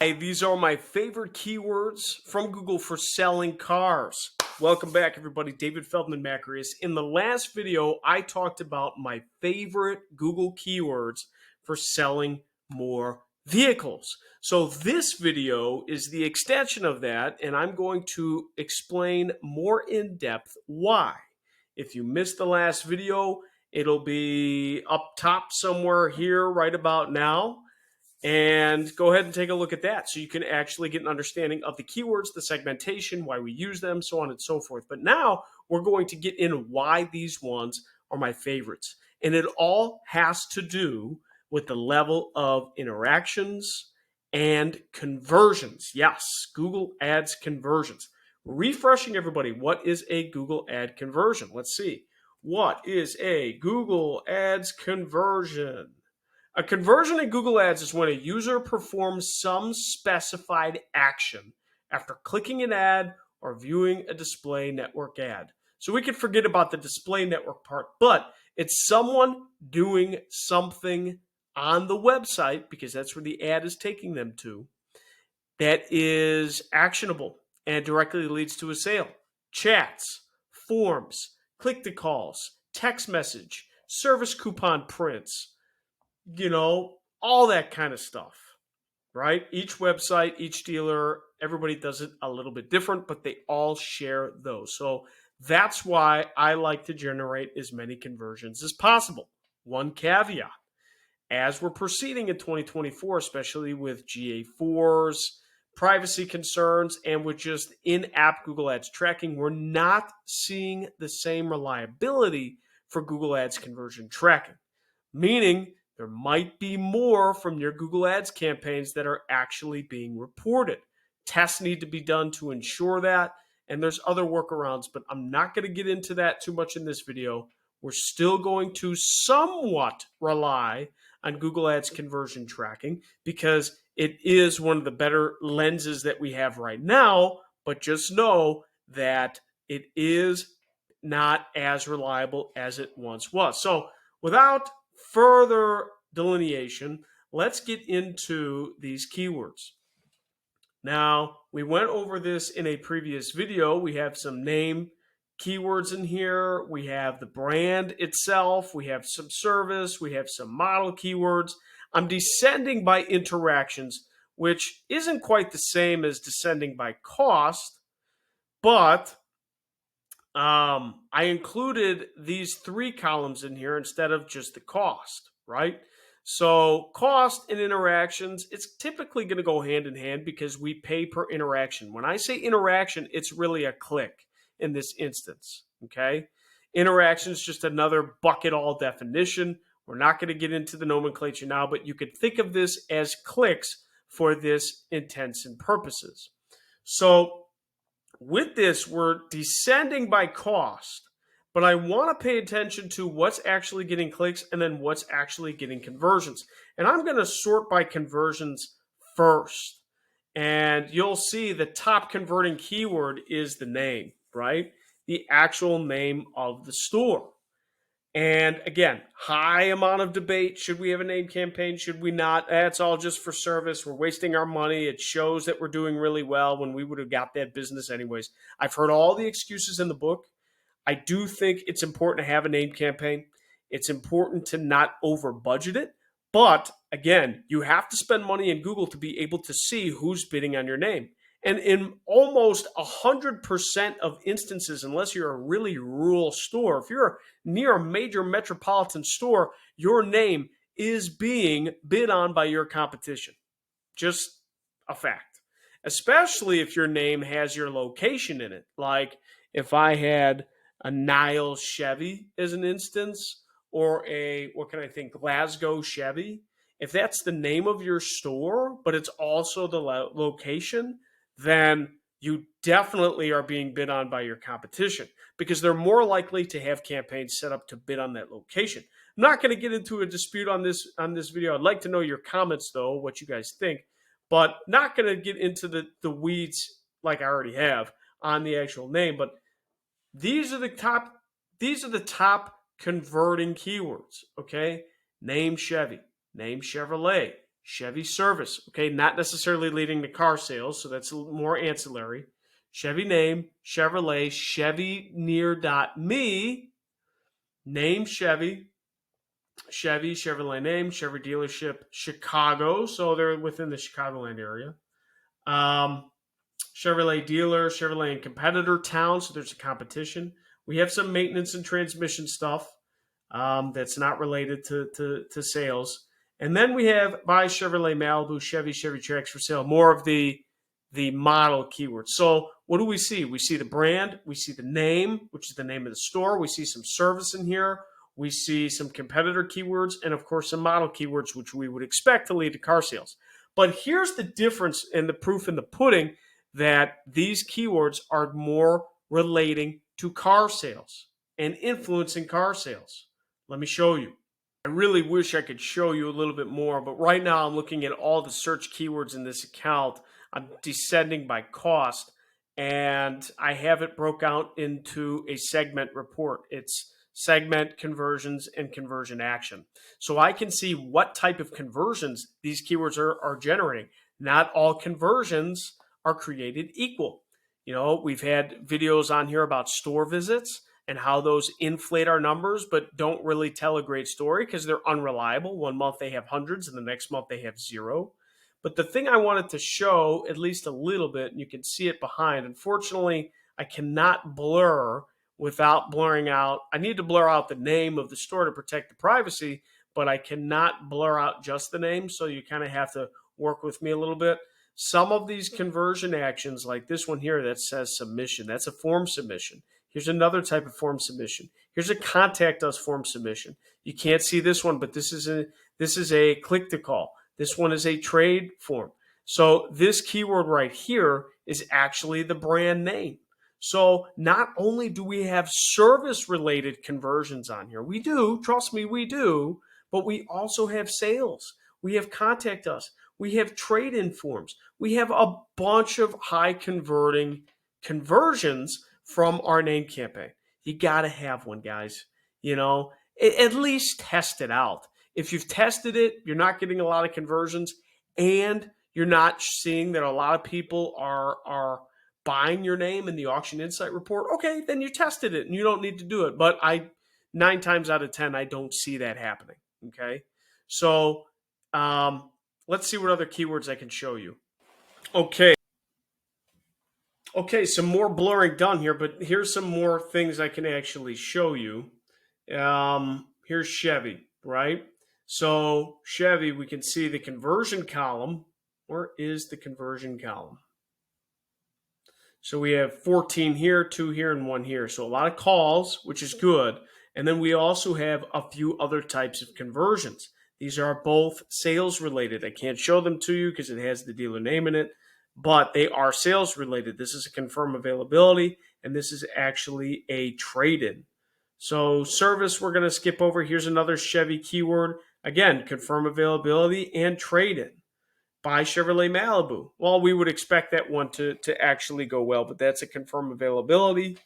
Hey, these are my favorite keywords from Google for selling cars. Welcome back, everybody. David Feldman-Makrias. In the last video, I talked about my favorite Google keywords for selling more vehicles. So this video is the extension of that, and I'm going to explain more in depth why. If you missed the last video, it'll be up top somewhere here right about now. And go ahead and take a look at that so you can actually get an understanding of the keywords, the segmentation, why we use them, so on and so forth. But now we're going to get in why these ones are my favorites. And it all has to do with the level of interactions and conversions. Yes, Google Ads conversions. Refreshing everybody, what is a Google Ad conversion? Let's see. What is a Google Ads conversion? A conversion in Google Ads is when a user performs some specified action after clicking an ad or viewing a display network ad. So we can forget about the display network part, but it's someone doing something on the website, because that's where the ad is taking them to, that is actionable and directly leads to a sale. Chats, forms, click-to-calls, text message, service coupon prints, all that kind of stuff, right? Each website, each dealer, everybody does it a little bit different, but they all share those. So that's why I like to generate as many conversions as possible. One caveat: as we're proceeding in 2024, especially with GA4s, privacy concerns, and with just in-app Google Ads tracking, we're not seeing the same reliability for Google Ads conversion tracking, meaning there might be more from your Google Ads campaigns that are actually being reported. Tests need to be done to ensure that, and there's other workarounds, but I'm not going to get into that too much in this video. We're still going to somewhat rely on Google Ads conversion tracking because it is one of the better lenses that we have right now, but just know that it is not as reliable as it once was. So without further delineation, let's get into these keywords. Now, we went over this in a previous video. We have some name keywords in here. We have the brand itself. We have some service. We have some model keywords. I'm descending by interactions, which isn't quite the same as descending by cost, but I included these three columns in here instead of just the cost, right? So cost and interactions, it's typically going to go hand in hand because we pay per interaction. When I say interaction, it's really a click in this instance, okay? Interaction is just another bucket all definition. We're not going to get into the nomenclature now, but you could think of this as clicks for this intents and purposes. So with this, we're descending by cost, but I want to pay attention to what's actually getting clicks and then what's actually getting conversions. And I'm going to sort by conversions first. And you'll see the top converting keyword is the name, right? The actual name of the store. And again, high amount of debate. Should we have a name campaign? Should we not? That's all just for service. We're wasting our money. It shows that we're doing really well when we would have got that business anyways. I've heard all the excuses in the book. I do think it's important to have a name campaign. It's important to not over budget it. But again, you have to spend money in Google to be able to see who's bidding on your name. And in almost 100% of instances, unless you're a really rural store, if you're near a major metropolitan store, your name is being bid on by your competition. Just a fact. Especially if your name has your location in it. Like if I had a Niles Chevy as an instance, or Glasgow Chevy. If that's the name of your store, but it's also the location, then you definitely are being bid on by your competition because they're more likely to have campaigns set up to bid on that location. I'm not going to get into a dispute on this video. I'd like to know your comments, though, what you guys think, but not going to get into the weeds like I already have on the actual name. But these are the top converting keywords, okay? Name Chevy, name Chevrolet, Chevy service, okay, not necessarily leading to car sales, so that's a little more ancillary. Chevy name, Chevrolet, Chevy near.me, name Chevy, Chevrolet name, Chevy dealership, Chicago, so they're within the Chicagoland area. Chevrolet dealer, Chevrolet and competitor town, so there's a competition. We have some maintenance and transmission stuff that's not related to sales. And then we have buy Chevrolet Malibu, Chevy Trax for sale, more of the model keywords. So what do we see? We see the brand, we see the name, which is the name of the store. We see some service in here. We see some competitor keywords, and of course some model keywords, which we would expect to lead to car sales. But here's the difference and the proof in the pudding that these keywords are more relating to car sales and influencing car sales. Let me show you. I really wish I could show you a little bit more, but right now I'm looking at all the search keywords in this account. I'm descending by cost, and I have it broke out into a segment report. It's segment, conversions, and conversion action. So I can see what type of conversions these keywords are generating. Not all conversions are created equal. You know, we've had videos on here about store visits and how those inflate our numbers, but don't really tell a great story because they're unreliable. One month they have hundreds and the next month they have zero. But the thing I wanted to show, at least a little bit, and you can see it behind, unfortunately, I cannot blur without blurring out. I need to blur out the name of the store to protect the privacy, but I cannot blur out just the name, so you kind of have to work with me a little bit. Some of these conversion actions, like this one here that says submission, that's a form submission. Here's another type of form submission. Here's a contact us form submission. You can't see this one, but this is a click to call. This one is a trade form. So this keyword right here is actually the brand name. So not only do we have service-related conversions on here, we do, trust me, we do, but we also have sales. We have contact us. We have trade-in forms. We have a bunch of high-converting conversions from our name campaign. You got to have one, guys. You know, at least test it out. If you've tested it, you're not getting a lot of conversions, and you're not seeing that a lot of people are buying your name in the auction insight report, okay, then you tested it and you don't need to do it. But 9 times out of 10, I don't see that happening. Okay. So let's see what other keywords I can show you. Okay. Okay, some more blurring done here, but here's some more things I can actually show you. Here's Chevy, right? So Chevy, we can see the conversion column. Where is the conversion column? So we have 14 here, 2 here, and 1 here. So a lot of calls, which is good. And then we also have a few other types of conversions. These are both sales related. I can't show them to you because it has the dealer name in it, but they are sales related. This is a confirm availability, and this is actually a trade-in. So service, we're going to skip over. Here's another Chevy keyword. Again, confirm availability and trade-in. Buy Chevrolet Malibu. Well, we would expect that one to actually go well, but that's a confirm availability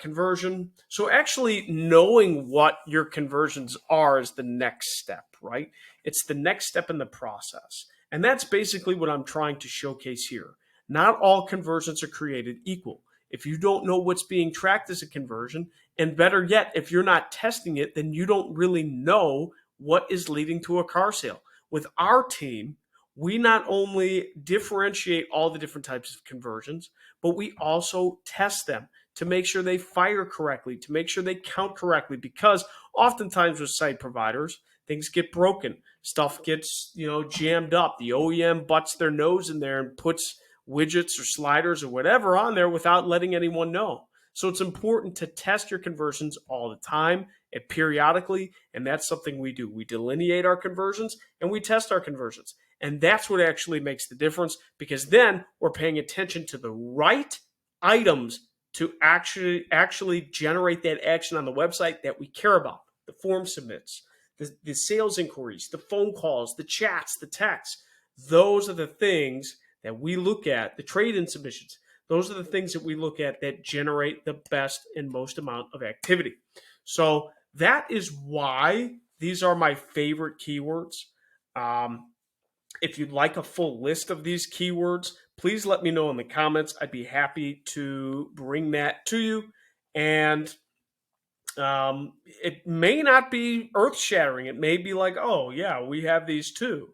conversion. So actually knowing what your conversions are is the next step, right? It's the next step in the process. And that's basically what I'm trying to showcase here. Not all conversions are created equal. If you don't know what's being tracked as a conversion, and better yet, if you're not testing it, then you don't really know what is leading to a car sale. With our team, we not only differentiate all the different types of conversions, but we also test them to make sure they fire correctly, to make sure they count correctly, because oftentimes with site providers, things get broken. Stuff gets, jammed up. The OEM butts their nose in there and puts widgets or sliders or whatever on there without letting anyone know. So it's important to test your conversions all the time and periodically, and that's something we do. We delineate our conversions and we test our conversions. And that's what actually makes the difference, because then we're paying attention to the right items to actually generate that action on the website that we care about. The form submits, the sales inquiries, the phone calls, the chats, the texts. Those are the things that we look at, the trade-in submissions. Those are the things that we look at that generate the best and most amount of activity. So that is why these are my favorite keywords. If you'd like a full list of these keywords, please let me know in the comments. I'd be happy to bring that to you. And it may not be earth shattering. It may be like, oh, yeah, we have these too.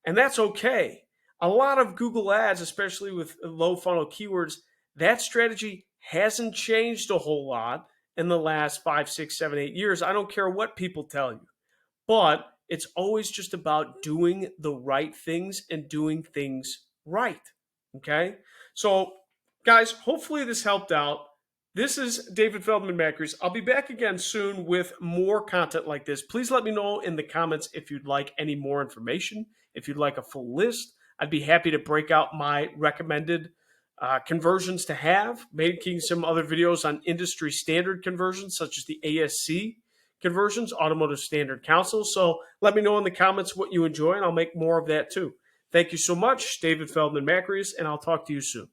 And that's okay. A lot of Google ads, especially with low funnel keywords, that strategy hasn't changed a whole lot in the last 5, 6, 7, 8 years. I don't care what people tell you. But it's always just about doing the right things and doing things right. Okay? So, guys, hopefully this helped out. This is David Feldman-Makrias. I'll be back again soon with more content like this. Please let me know in the comments if you'd like any more information, if you'd like a full list. I'd be happy to break out my recommended conversions to have, making some other videos on industry standard conversions, such as the ASC conversions, Automotive Standard Council. So let me know in the comments what you enjoy, and I'll make more of that too. Thank you so much, David Feldman-Makrias, and I'll talk to you soon.